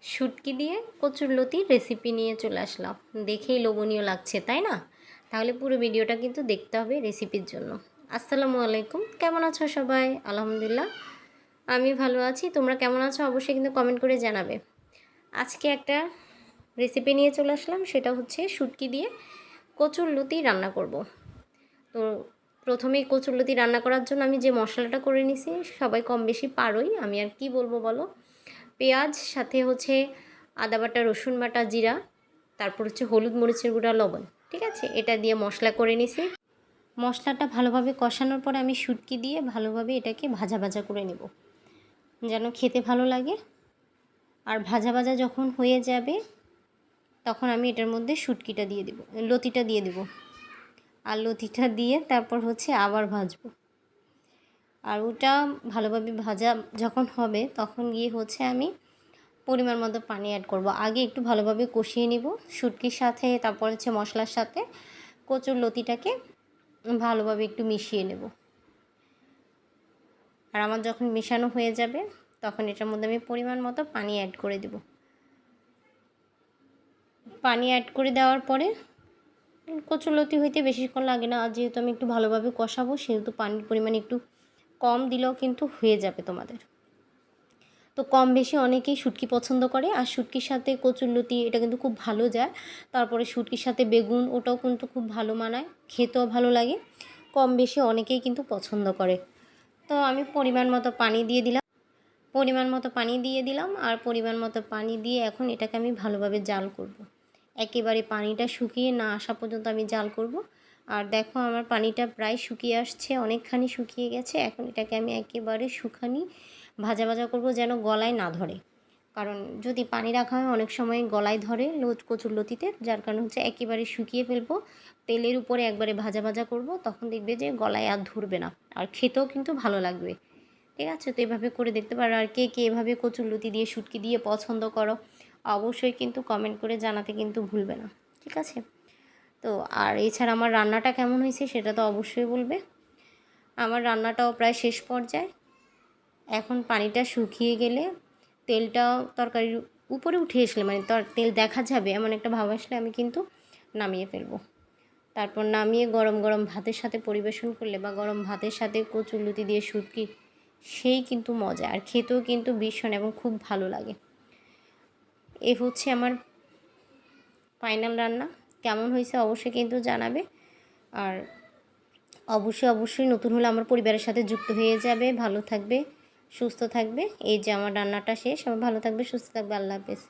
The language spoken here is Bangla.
শুটকি দিয়ে কচুরলতির রেসিপি নিয়ে চলে আসলাম। দেখেই লোভনীয় লাগছে, তাই না? তাহলে পুরো ভিডিওটা কিন্তু দেখতে হবে রেসিপির জন্য। আসসালামু আলাইকুম, কেমন আছো সবাই? আলহামদুলিল্লাহ আমি ভালো আছি। তোমরা কেমন আছো অবশ্যই কিন্তু কমেন্ট করে জানাবে। আজকে একটা রেসিপি নিয়ে চলে আসলাম, সেটা হচ্ছে শুটকি দিয়ে কচুরলতি রান্না করব। তো প্রথমেই কচুরলতি রান্না করার জন্য আমি যে মশলাটা করে নিছি সবাই কম বেশি পারোই, আমি আর কি বলবো বলো। পেঁয়াজ, সাথে হচ্ছে আদা বাটা, রসুন বাটা, জিরা, তারপর হচ্ছে হলুদ, মরিচের গুঁড়া, লবণ। ঠিক আছে, এটা দিয়ে মশলা করে নিছি। মশলাটা ভালোভাবে কষানোর পরে আমি শুটকি দিয়ে ভালোভাবে এটাকে ভাজা ভাজা করে নেব, যেন খেতে ভালো লাগে। আর ভাজা ভাজা যখন হয়ে যাবে তখন আমি এটার মধ্যে শুটকিটা দিয়ে দেব, লতিটা দিয়ে দেব। আর লতিটা দিয়ে তারপর হচ্ছে আবার ভাজবো। আর ওটা ভালোভাবে ভাজা যখন হবে তখন গিয়ে হচ্ছে আমি পরিমাণ মতো পানি অ্যাড করব। আগে একটু ভালোভাবে কষিয়ে নিব শুটকির সাথে, তারপর হচ্ছে মশলার সাথে কচুরলতিটাকে ভালোভাবে একটু মিশিয়ে নেব। আর আমার যখন মেশানো হয়ে যাবে তখন এটার মধ্যে আমি পরিমাণ মতো পানি অ্যাড করে দেব। পানি অ্যাড করে দেওয়ার পরে কচুরলতি হইতে বেশিক্ষণ লাগে না, আর যেহেতু আমি একটু ভালোভাবে কষাবো সেহেতু পানির পরিমাণ একটু কম দিলেও কিন্তু হয়ে যাবে তোমাদের। তো কম বেশি অনেকেই শুটকি পছন্দ করে, আর শুটকির সাথে কচুরলতি এটা কিন্তু খুব ভালো যায়। তারপরে শুটকির সাথে বেগুন, ওটাও কিন্তু খুব ভালো মানায়, খেতেও ভালো লাগে। কম বেশি অনেকেই কিন্তু পছন্দ করে। তো আমি পরিমাণ মতো পানি দিয়ে দিলাম, আর পরিমাণ মতো পানি দিয়ে এখন এটাকে আমি ভালোভাবে জাল করব। একেবারে পানিটা শুকিয়ে না আসা পর্যন্ত আমি জাল করব। আর দেখো আমার পানিটা প্রায় শুকিয়ে আসছে, অনেকখানি শুকিয়ে গেছে। এখন এটাকে আমি একেবারে শুকানি ভাজা ভাজা করব, যেন গলায় না ধরে। কারণ যদি পানি রাখা হয় অনেক সময় গলায় ধরে কচুরলতিতে, যার কারণে হচ্ছে একেবারে শুকিয়ে ফেলবো। তেলের উপরে একবারে ভাজা ভাজা করব, তখন দেখবে যে গলায় আর ধরবে না, আর খেতেও কিন্তু ভালো লাগবে। ঠিক আছে, তো এভাবে করে দেখতে পারো। আর কে কে এভাবে কচুরলতি দিয়ে শুটকি দিয়ে পছন্দ করো অবশ্যই কিন্তু কমেন্ট করে জানাতে কিন্তু ভুলবে না। ঠিক আছে, তো আর এছাড়া আমার রান্নাটা কেমন হয়েছে সেটা তো অবশ্যই বলবে। আমার রান্নাটাও প্রায় শেষ পর্যায়ে। এখন পানিটা শুকিয়ে গেলে তেলটা তরকারির উপরে উঠে আসলে, মানে তেল দেখা যাবে এমন একটা ভাব আসলে আমি কিন্তু নামিয়ে ফেলবো। তারপর নামিয়ে গরম গরম ভাতের সাথে পরিবেশন করলে, বা গরম ভাতের সাথে কচুরলতি দিয়ে শুটকি, সেই কিন্তু মজা, আর খেতেও কিন্তু ভীষণ এবং খুব ভালো লাগে। এ হচ্ছে আমার ফাইনাল রান্না। কেমন হয়েছে অবশ্যই কিন্তু জানাবে। আর অবশ্যই নতুন হলে আমার পরিবারের সাথে যুক্ত হয়ে যাবে। ভালো থাকবে, সুস্থ থাকবে। এই যে আমার রান্নাটা শেষ, আমার ভালো থাকবে, সুস্থ থাকবে। আল্লাহ হাফেজ।